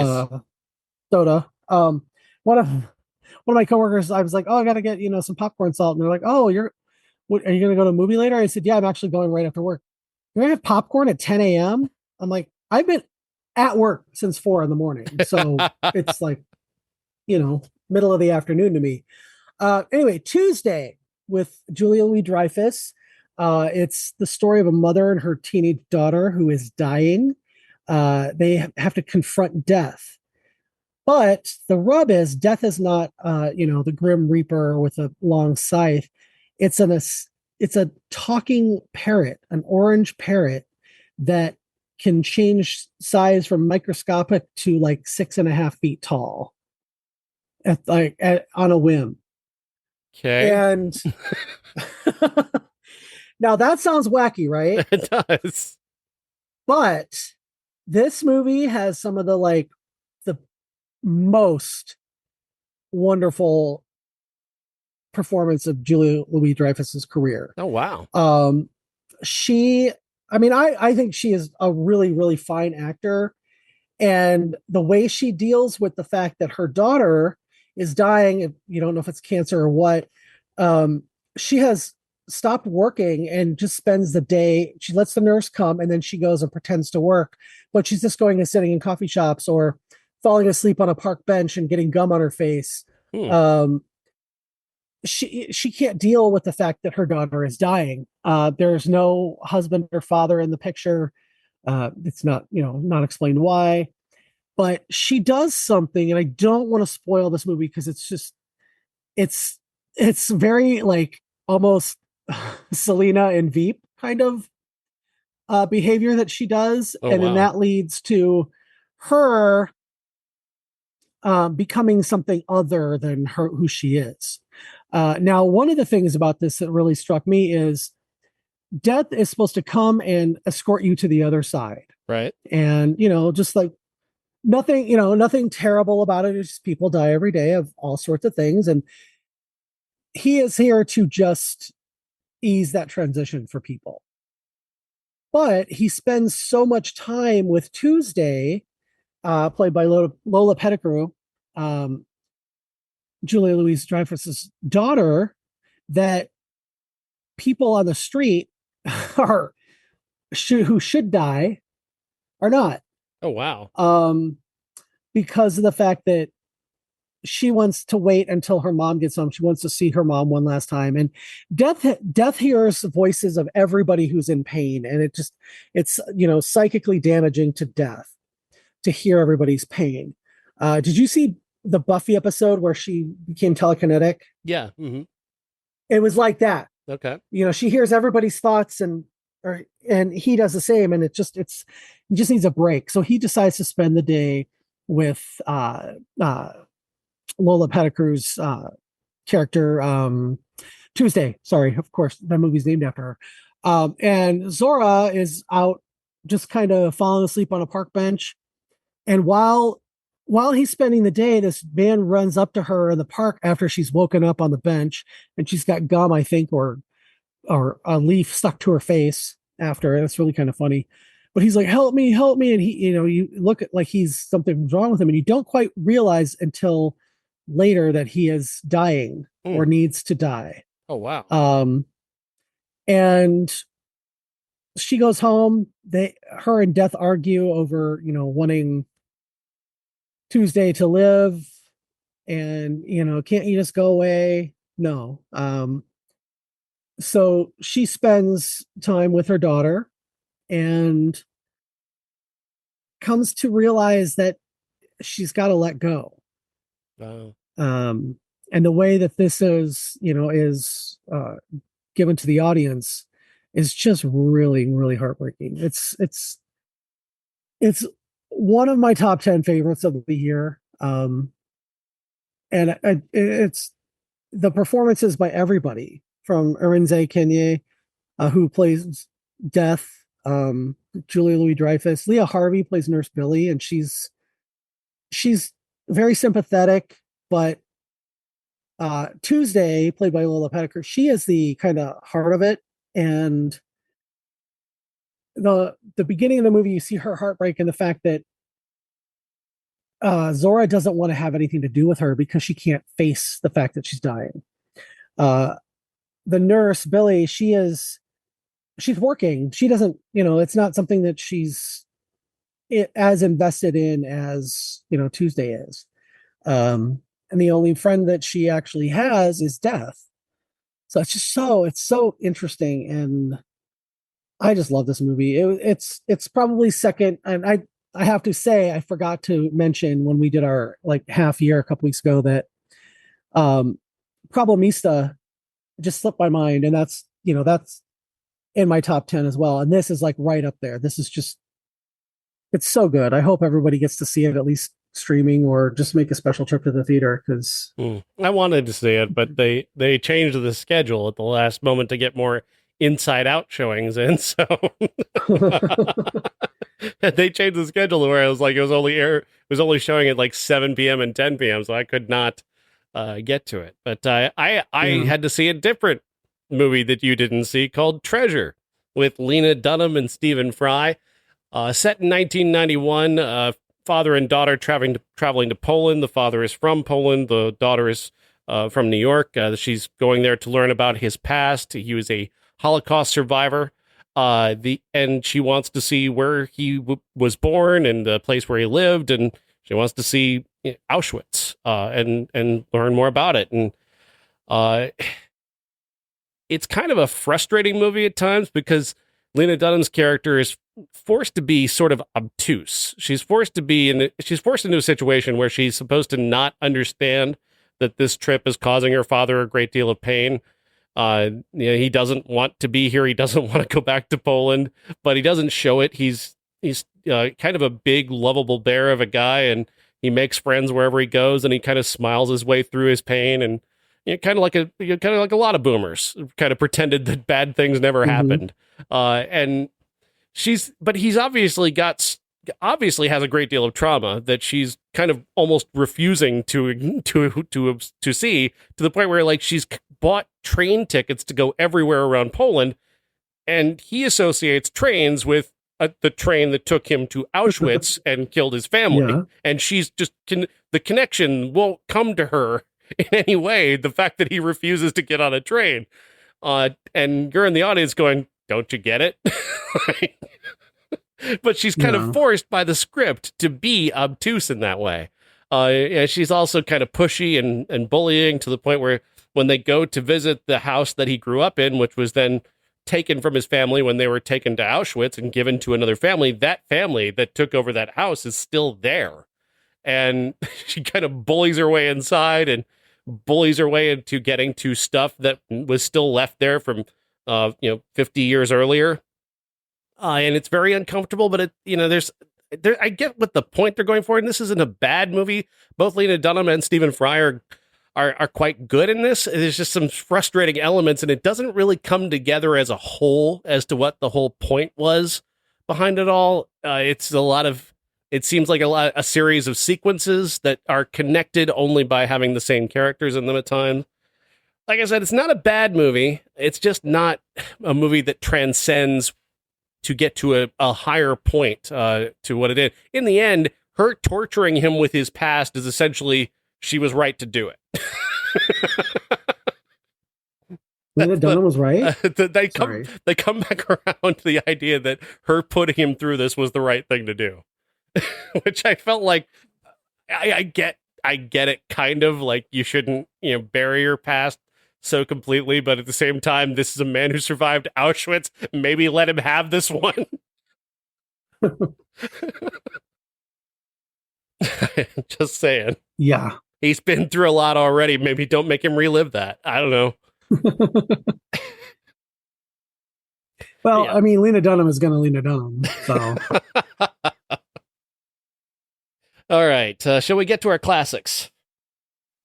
soda. One of my coworkers, I was like, oh, I got to get, some popcorn salt. And they're like, oh, are you going to go to a movie later? I said, yeah, I'm actually going right after work. You're going to have popcorn at 10 a.m.? I'm like, I've been at work since 4 in the morning. So it's like, middle of the afternoon to me. Anyway, Tuesday with Julia Louis-Dreyfuss. It's the story of a mother and her teenage daughter who is dying. They have to confront death. But the rub is death is not, the Grim Reaper with a long scythe. It's a talking parrot, an orange parrot that can change size from microscopic to like 6.5 feet tall on a whim. Okay. And now that sounds wacky, right? It does. But this movie has some of the most wonderful performance of Julia Louis-Dreyfuss's career. Oh, wow. I think she is a really, really fine actor. And the way she deals with the fact that her daughter is dying, you don't know if it's cancer or what, she has stopped working and just spends the day. She lets the nurse come and then she goes and pretends to work, but she's just going and sitting in coffee shops or falling asleep on a park bench and getting gum on her face. She can't deal with the fact that her daughter is dying. There's no husband or father in the picture. It's not explained why, but she does something, and I don't want to spoil this movie because it's very like almost Selena and Veep kind of behavior that she does. Oh, and wow. then that leads to her becoming something other than who she is. Now, one of the things about this that really struck me is death is supposed to come and escort you to the other side. Right. And, just like nothing terrible about it. It's just people die every day of all sorts of things. And he is here to just ease that transition for people. But he spends so much time with Tuesday, played by Lola Petticrew, Julia Louis-Dreyfuss's daughter, that people on the street who should die are not. Oh, wow. Because of the fact that she wants to wait until her mom gets home. She wants to see her mom one last time. And death hears voices of everybody who's in pain. And it's psychically damaging to death to hear everybody's pain. Did you see the Buffy episode where she became telekinetic? Yeah. Mm-hmm. It was like that. Okay. She hears everybody's thoughts and he does the same. And he just needs a break. So he decides to spend the day with Lola Petticrew's character, Tuesday. Sorry, of course, that movie's named after her. And Zora is out just kind of falling asleep on a park bench. And while he's spending the day, this man runs up to her in the park after she's woken up on the bench, and she's got gum, I think, or or a leaf stuck to her face after. That's really kind of funny. But he's like, help me. And he, you look at like he's something's wrong with him, and you don't quite realize until later that he is dying or needs to die. Oh, wow. And she goes home. Her and Death argue over, wanting Tuesday to live, and can't you just go away? No. So she spends time with her daughter and comes to realize that she's got to let go. Wow. And the way that this is given to the audience is just really, really heartbreaking. It's one of my top 10 favorites of the year. And it's the performances by everybody from Arinze Kenye, who plays Death, Julia Louis-Dreyfuss. Leah Harvey plays Nurse Billy, and she's very sympathetic, but Tuesday, played by Lola Petticrew, she is the kind of heart of it. And the beginning of the movie, you see her heartbreak and the fact that Zora doesn't want to have anything to do with her because she can't face the fact that she's dying. The nurse, Billy, she's working. She doesn't, it's not something that she's as invested in as, Tuesday is. And the only friend that she actually has is Death. So it's so interesting. And I just love this movie. It's probably second. And I have to say, I forgot to mention when we did our half year a couple weeks ago that Problemista just slipped my mind. And that's in my top 10 as well. And this is right up there. This is just, it's so good. I hope everybody gets to see it, at least streaming, or just make a special trip to the theater, because I wanted to see it, but they changed the schedule at the last moment to get more Inside Out showings in. So they changed the schedule to where it was only showing at 7 p.m. and 10 p.m. So I could not get to it. But I had to see a different movie that you didn't see called Treasure with Lena Dunham and Stephen Fry. Set in 1991, father and daughter traveling to Poland. The father is from Poland. The daughter is from New York. She's going there to learn about his past. He was a Holocaust survivor. And she wants to see where he was born and the place where he lived, and she wants to see Auschwitz and learn more about it. And it's kind of a frustrating movie at times because Lena Dunham's character is forced to be sort of obtuse. She's forced into a situation where she's supposed to not understand that this trip is causing her father a great deal of pain. He doesn't want to be here. He doesn't want to go back to Poland, but he doesn't show it. He's kind of a big, lovable bear of a guy, and he makes friends wherever he goes, and he kind of smiles his way through his pain, and kind of like a lot of boomers kind of pretended that bad things never happened. And he's obviously has a great deal of trauma that she's kind of almost refusing to see, to the point where she's bought train tickets to go everywhere around Poland, and he associates trains with the train that took him to Auschwitz and killed his family. Yeah. And she's just the connection won't come to her in any way. The fact that he refuses to get on a train, and you're in the audience going, "Don't you get it?" But she's kind of forced by the script to be obtuse in that way. And she's also kind of pushy and bullying, to the point where when they go to visit the house that he grew up in, which was then taken from his family when they were taken to Auschwitz and given to another family, that family that took over that house is still there. And she kind of bullies her way inside and bullies her way into getting to stuff that was still left there from 50 years earlier. And it's very uncomfortable, but I get what the point they're going for, and this isn't a bad movie. Both Lena Dunham and Stephen Fry are quite good in this. There's just some frustrating elements, and it doesn't really come together as a whole as to what the whole point was behind it all. It seems like a series of sequences that are connected only by having the same characters in them at times. like I said, it's not a bad movie. It's just not a movie that transcends to get to a higher point to what it is. In the end, her torturing him with his past is essentially she was right to do it. Lena Dunham was right. They Sorry. come back around to the idea that her putting him through this was the right thing to do, which I felt like I get it, kind of like you shouldn't bury your past so completely, but at the same time, this is a man who survived Auschwitz. Maybe let him have this one. Just saying. Yeah. He's been through a lot already. Maybe don't make him relive that. I don't know. Well, yeah. I mean, Lena Dunham is going to Lena Dunham, so. All right. Shall we get to our classics?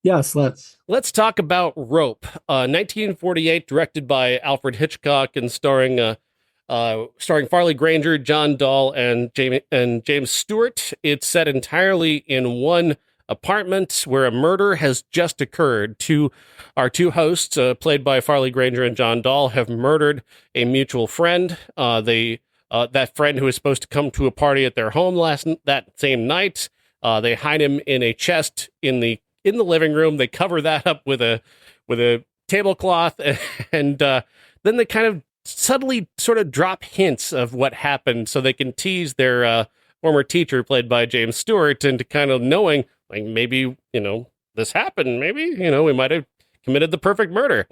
Yes, let's talk about Rope, 1948, directed by Alfred Hitchcock and starring Farley Granger, John Dahl, and James Stewart. It's set entirely in one apartment where a murder has just occurred. Our two hosts, played by Farley Granger and John Dahl, have murdered a mutual friend. That friend who was supposed to come to a party at their home that same night. They hide him in a chest in the living room. They cover that up with a tablecloth, and then they kind of subtly sort of drop hints of what happened so they can tease their former teacher, played by James Stewart, into kind of knowing, like, maybe, this happened. Maybe, we might have committed the perfect murder.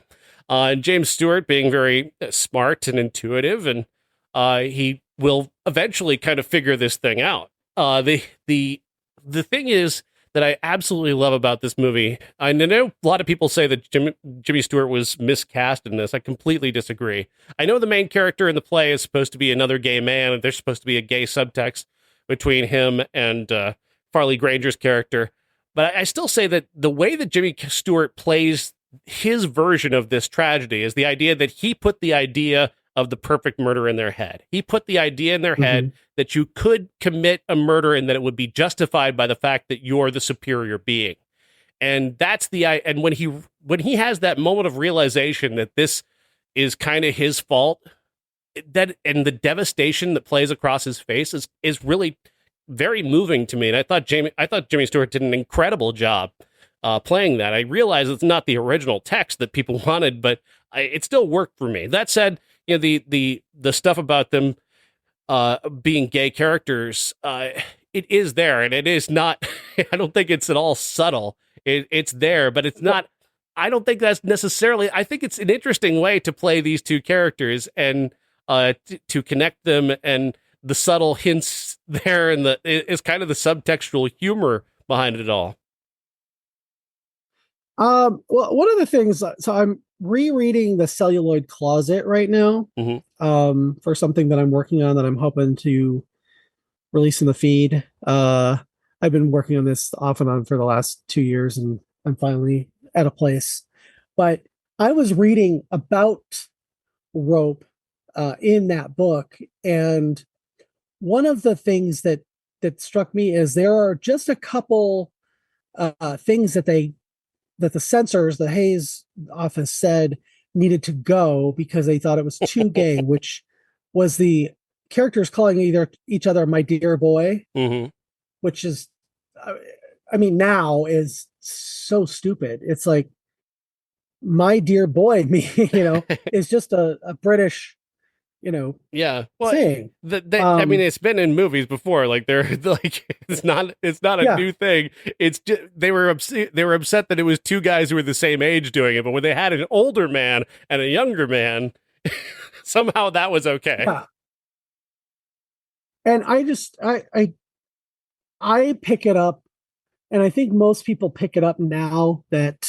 James Stewart being very smart and intuitive, and he will eventually kind of figure this thing out. The thing is that I absolutely love about this movie. I know a lot of people say that Jimmy Stewart was miscast in this. I completely disagree. I know the main character in the play is supposed to be another gay man, and there's supposed to be a gay subtext between him and Farley Granger's character. But I still say that the way that Jimmy Stewart plays his version of this tragedy is the idea that he put the idea of the perfect murder in their head. He put the idea in their head that you could commit a murder and that it would be justified by the fact that you're the superior being. And that's and when he has that moment of realization that this is kind of his fault, and the devastation that plays across his face is really very moving to me. And I thought Jimmy Stewart did an incredible job playing that. I realize it's not the original text that people wanted, but it still worked for me. That said, the stuff about them being gay characters, it is there, and it is not. I don't think it's at all subtle. It's there, but it's not. I don't think that's necessarily. I think it's an interesting way to play these two characters and to connect them, and the subtle hints there, and is kind of the subtextual humor behind it all. Well, one of the things. So I'm rereading The Celluloid Closet right now, for something that I'm working on that I'm hoping to release in the feed. I've been working on this off and on for the last 2 years, and I'm finally at a place. But I was reading about Rope in that book, and one of the things that struck me is there are just a couple things that the censors, the Hayes office, said needed to go because they thought it was too gay, which was the characters calling each other "my dear boy," which is, I mean, now is so stupid. It's like, "my dear boy," is just a British, yeah. Well, saying. I mean, it's been in movies before. Like they're like, it's not a new thing. It's just they were upset that it was two guys who were the same age doing it, but when they had an older man and a younger man, somehow that was okay. Yeah. And I pick it up, and I think most people pick it up now that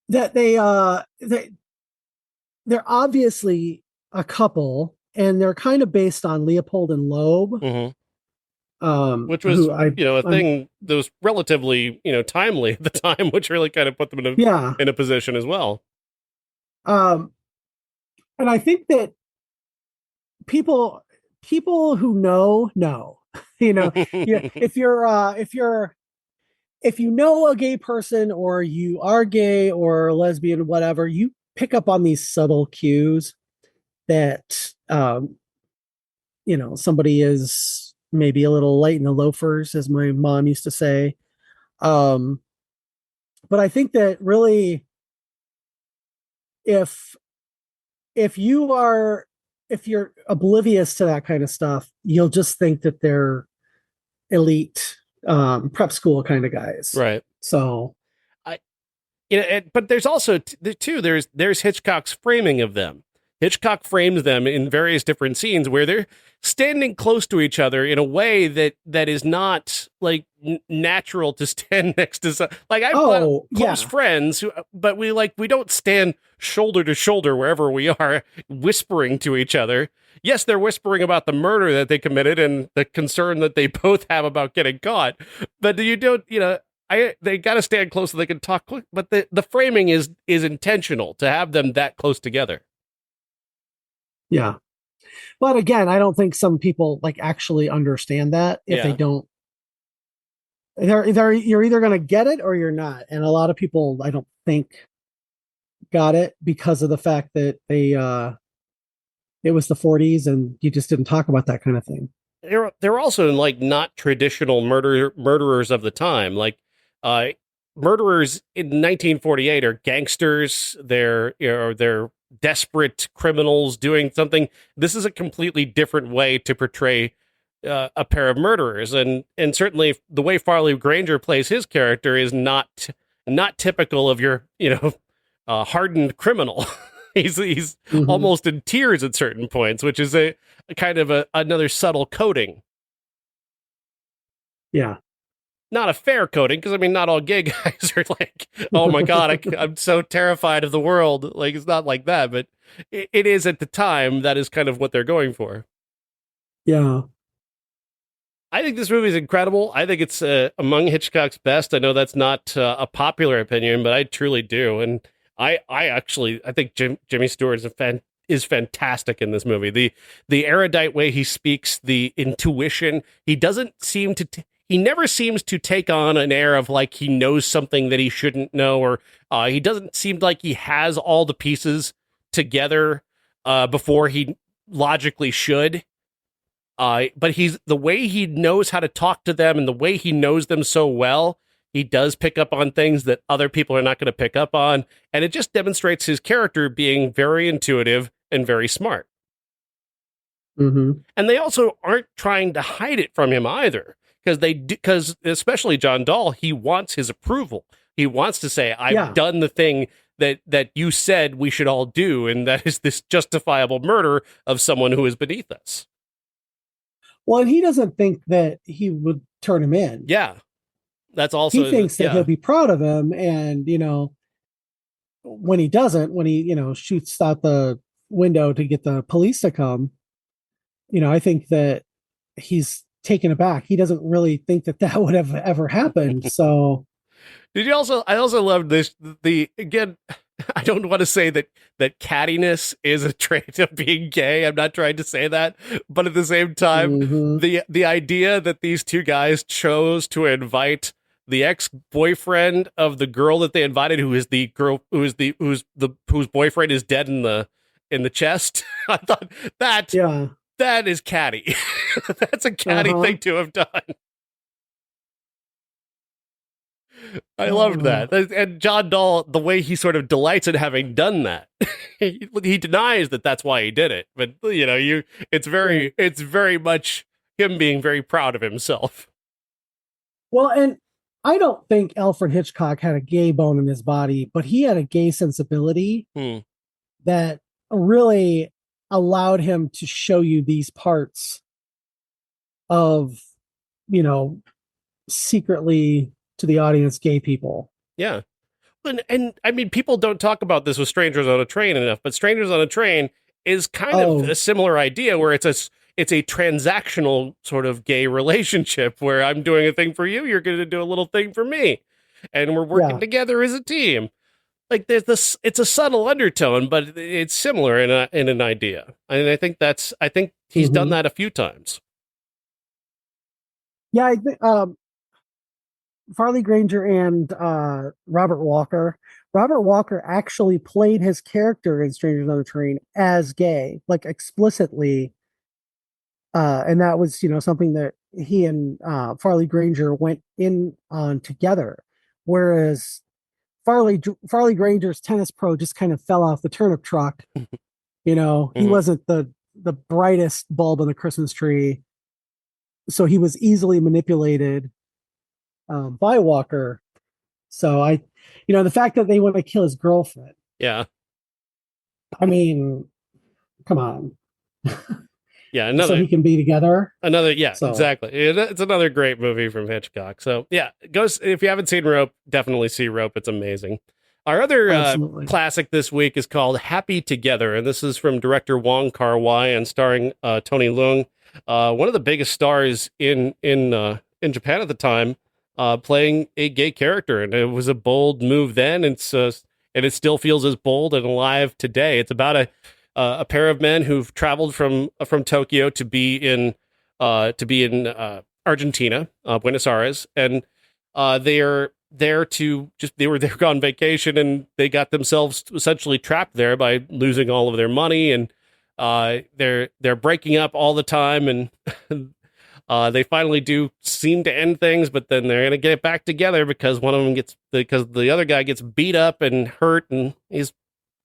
they're obviously a couple, and they're kind of based on Leopold and Loeb, which was a thing that was relatively timely at the time, which really kind of put them in a position as well. And I think that people who know, if you're if you know a gay person or you are gay or lesbian, whatever, you pick up on these subtle cues that somebody is maybe a little light in the loafers, as my mom used to say. Um, but I think that really, if if you are if you're oblivious to that kind of stuff, you'll just think that they're elite prep school kind of guys. Right. So I but there's also too there's Hitchcock's framing of them. Hitchcock frames them in various different scenes where they're standing close to each other in a way that is not like natural to stand next to. Like I've got close friends who, but we don't stand shoulder to shoulder wherever we are, whispering to each other. Yes, they're whispering about the murder that they committed and the concern that they both have about getting caught, but you don't, they got to stand close so they can talk quick. But the framing is intentional to have them that close together. Yeah. But again, I don't think some people like actually understand that if they don't. You're either going to get it or you're not. And a lot of people, I don't think, got it because of the fact that it was the 40s and you just didn't talk about that kind of thing. They're also like not traditional murderers of the time. Like murderers in 1948 are gangsters. They're desperate criminals doing something. This is a completely different way to portray a pair of murderers, and certainly the way Farley Granger plays his character is not typical of your hardened criminal. he's mm-hmm. almost in tears at certain points, which is a kind of another subtle coding. Yeah. Not a fair coding, because I mean, not all gay guys are like, oh my God, I'm so terrified of the world. Like, it's not like that, but it is at the time. That is kind of what they're going for. Yeah. I think this movie is incredible. I think it's among Hitchcock's best. I know that's not a popular opinion, but I truly do. And I think Jimmy Stewart is fantastic in this movie. The erudite way he speaks, the intuition. He doesn't seem to. He never seems to take on an air of like he knows something that he shouldn't know, or he doesn't seem like he has all the pieces together before he logically should. But the way he knows how to talk to them and the way he knows them so well, he does pick up on things that other people are not going to pick up on. And it just demonstrates his character being very intuitive and very smart. Mm-hmm. And they also aren't trying to hide it from him either. Because especially John Dahl, he wants his approval. He wants to say, I've done the thing that you said we should all do, and that is this justifiable murder of someone who is beneath us. Well, and he doesn't think that he would turn him in. Yeah. That's also... He thinks that he'll be proud of him, and, when he doesn't, when he, shoots out the window to get the police to come, I think that he's taken aback. He doesn't really think that would have ever happened. So I also love this, again, I don't want to say that cattiness is a trait of being gay. I'm not trying to say that, but at the same time, mm-hmm. the idea that these two guys chose to invite the ex-boyfriend of the girl that they invited, whose boyfriend is dead in the chest. I thought that is catty. That's a catty thing to have done. I loved that. And John Dahl, the way he sort of delights in having done that, he denies that that's why he did it. But, it's very much him being very proud of himself. Well, and I don't think Alfred Hitchcock had a gay bone in his body, but he had a gay sensibility that really allowed him to show you these parts of, secretly to the audience, gay people. Yeah. And I mean, people don't talk about this with Strangers on a Train enough, but Strangers on a Train is kind of a similar idea where it's a transactional sort of gay relationship where I'm doing a thing for you, you're going to do a little thing for me, and we're working together as a team. Like there's this, it's a subtle undertone, but it's similar in an idea. And I think he's done that a few times. Yeah. Farley Granger and Robert Walker. Robert Walker actually played his character in Strangers on the Train as gay, like explicitly, and that was something that he and Farley Granger went in on together. Whereas Farley Granger's tennis pro just kind of fell off the turnip truck. He Mhm. wasn't the brightest bulb in the Christmas tree, so he was easily manipulated by Walker. So the fact that they want to kill his girlfriend, Yeah. I mean, come on, Yeah. so Another he can be together. Yeah, So exactly. It's another great movie from Hitchcock. So yeah, if you haven't seen Rope, definitely see Rope. It's amazing. Our other absolutely. classic this week is called Happy Together, and this is from director Wong Kar-wai and starring Tony Leung, one of the biggest stars in Japan at the time, playing a gay character, and it was a bold move then. And it still feels as bold and alive today. It's about a pair of men who've traveled from Tokyo to be in Argentina, Buenos Aires, and they are there to they were there on vacation, and they got themselves essentially trapped there by losing all of their money, and they're breaking up all the time, and they finally do seem to end things, but then they're gonna get back together because because the other guy gets beat up and hurt, and his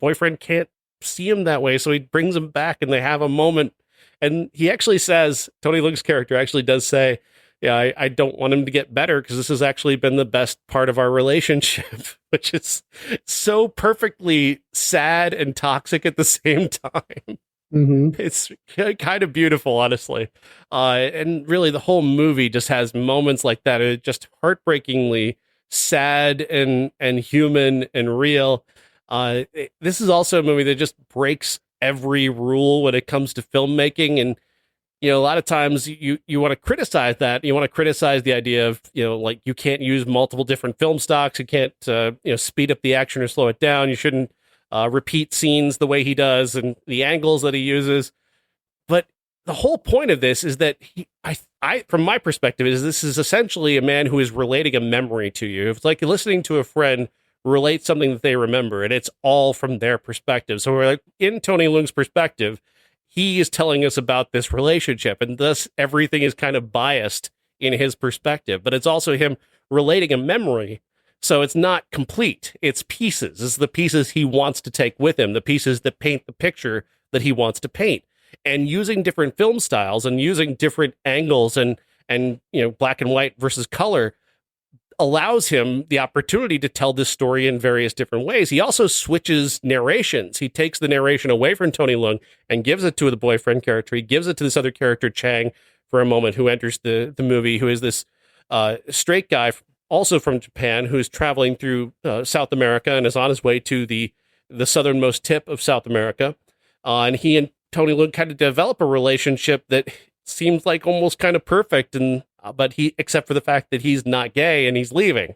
boyfriend can't see him that way, so he brings him back, and they have a moment. And he actually says, Tony Leung's character actually does say, yeah, I don't want him to get better because this has actually been the best part of our relationship, which is so perfectly sad and toxic at the same time. Mm-hmm. It's kind of beautiful, honestly. And really, the whole movie just has moments like that. It's just heartbreakingly sad and human and real. This is also a movie that just breaks every rule when it comes to filmmaking. And a lot of times you want to criticize that. You want to criticize the idea of like you can't use multiple different film stocks. You can't speed up the action or slow it down. You shouldn't repeat scenes the way he does and the angles that he uses. But the whole point of this is that from my perspective, is this is essentially a man who is relating a memory to you. It's like listening to a friend relate something that they remember, and it's all from their perspective. So we're like, in Tony Leung's perspective, he is telling us about this relationship, and thus everything is kind of biased in his perspective. But it's also him relating a memory. So it's not complete. It's pieces. It's the pieces he wants to take with him, the pieces that paint the picture that he wants to paint. And using different film styles and using different angles and black and white versus color allows him the opportunity to tell this story in various different ways. He also switches narrations. He takes the narration away from Tony Leung and gives it to the boyfriend character. He gives it to this other character, Chang, for a moment, who enters the movie, who is this straight guy, also from Japan, who's traveling through South America and is on his way to the southernmost tip of South America. And he and Tony Leung kind of develop a relationship that seems like almost kind of perfect, and but except for the fact that he's not gay and he's leaving,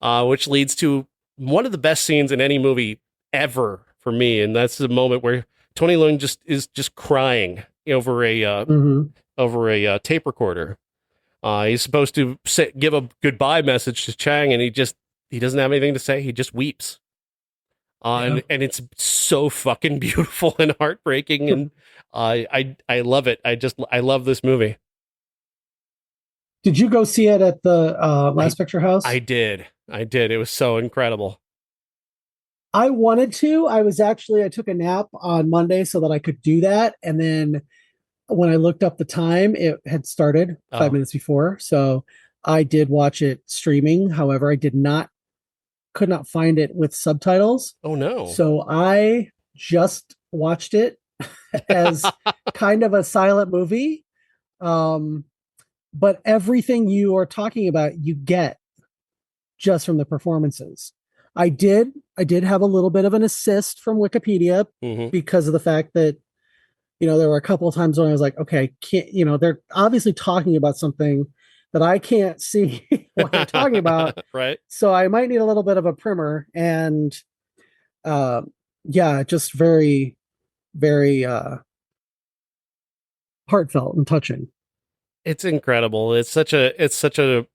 which leads to one of the best scenes in any movie ever for me, and that's the moment where Tony Leung is crying over a tape recorder. He's supposed to give a goodbye message to Chang, and he doesn't have anything to say. He just weeps. Yeah. And it's so fucking beautiful and heartbreaking, and I love it. I love this movie. Did you go see it at the I Last Picture House? I did. It was so incredible. I wanted to. I took a nap on Monday so that I could do that. And then when I looked up the time, it had started five Oh, minutes before. So I did watch it streaming. However, could not find it with subtitles. oh no. So I just watched it as kind of a silent movie. Um, but everything you are talking about, you get just from the performances. I did have a little bit of an assist from Wikipedia Hmm. because of the fact that there were a couple of times when I was like, okay, can't they're obviously talking about something that I can't see what they're talking about, Right. so I might need a little bit of a primer. And uh, yeah, just very, very heartfelt and touching. It's incredible. It's such a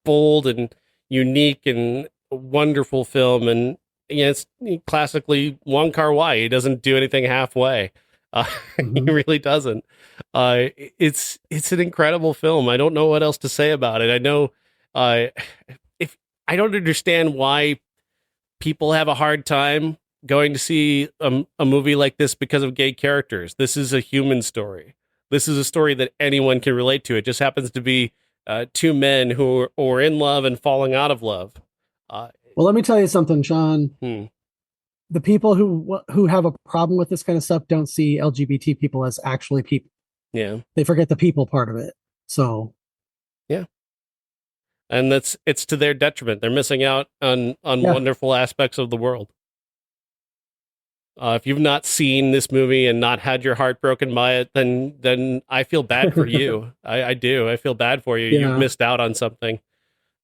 bold and unique and wonderful film, and yeah, it's classically Wong Kar-wai. He doesn't do anything halfway. He really doesn't. It's an incredible film. I don't know what else to say about it. I know if I don't understand why people have a hard time going to see a movie like this because of gay characters. This is a human story. This is a story that anyone can relate to. It just happens to be two men who are in love and falling out of love. Well, let me tell you something, Sean. The people who have a problem with this kind of stuff don't see LGBT people as actually people. Yeah. They forget the people part of it. So, yeah. And it's to their detriment. They're missing out on wonderful aspects of the world. If you've not seen this movie and not had your heart broken by it, then I feel bad for you. I do. I feel bad for you. Yeah. You've missed out on something.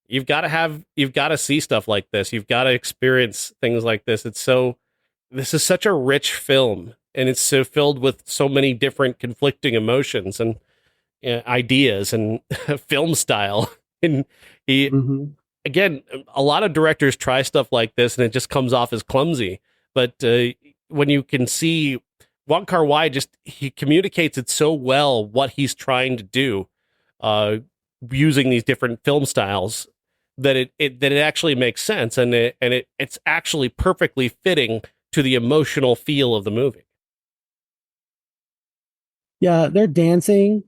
You've got to see stuff like this. You've got to experience things like this. This is such a rich film, and it's so filled with so many different conflicting emotions and ideas and film style. And again, a lot of directors try stuff like this and it just comes off as clumsy. But when you can see Wong Kar-wai, he communicates it so well what he's trying to do using these different film styles that it actually makes sense, and it's actually perfectly fitting to the emotional feel of the movie. Yeah, they're dancing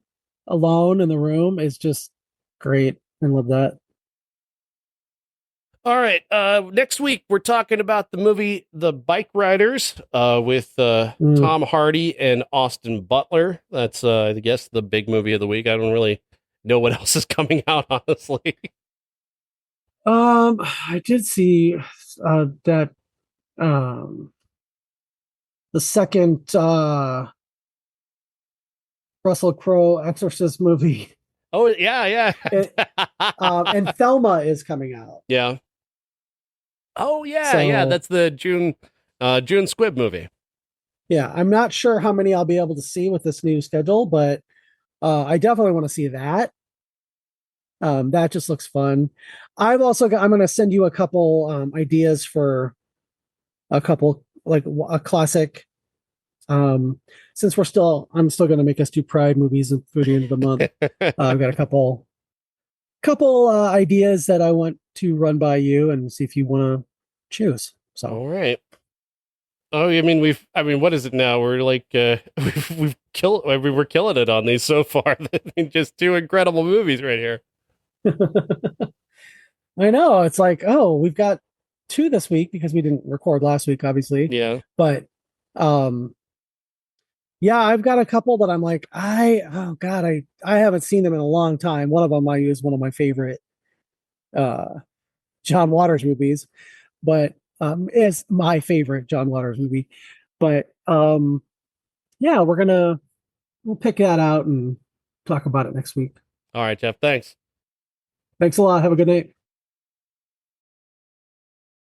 alone in the room is just great. I love that. All right. Next week, we're talking about the movie The Bike Riders with Tom Hardy and Austin Butler. That's, I guess, the big movie of the week. I don't really know what else is coming out, honestly. I did see that the second Russell Crowe Exorcist movie. Oh, yeah. And Thelma is coming out. Yeah. Oh, yeah, yeah. That's the June Squibb movie. Yeah, I'm not sure how many I'll be able to see with this new schedule, but I definitely want to see that. That just looks fun. I'm going to send you a couple ideas for a couple, like a classic. Since I'm still going to make us do Pride movies through the end of the month. I've got a couple ideas that I want to run by you and see if you want to choose. So, all right. Oh, what is it now? We're like, we're killing it on these so far. Just two incredible movies right here. I know. It's like, oh, we've got two this week because we didn't record last week, obviously. Yeah. But, yeah, I've got a couple that I'm like, I haven't seen them in a long time. One of them I use one of my favorite John Waters movies, but is my favorite John Waters movie. But yeah, we'll pick that out and talk about it next week. All right, Jeff. Thanks. Thanks a lot. Have a good night.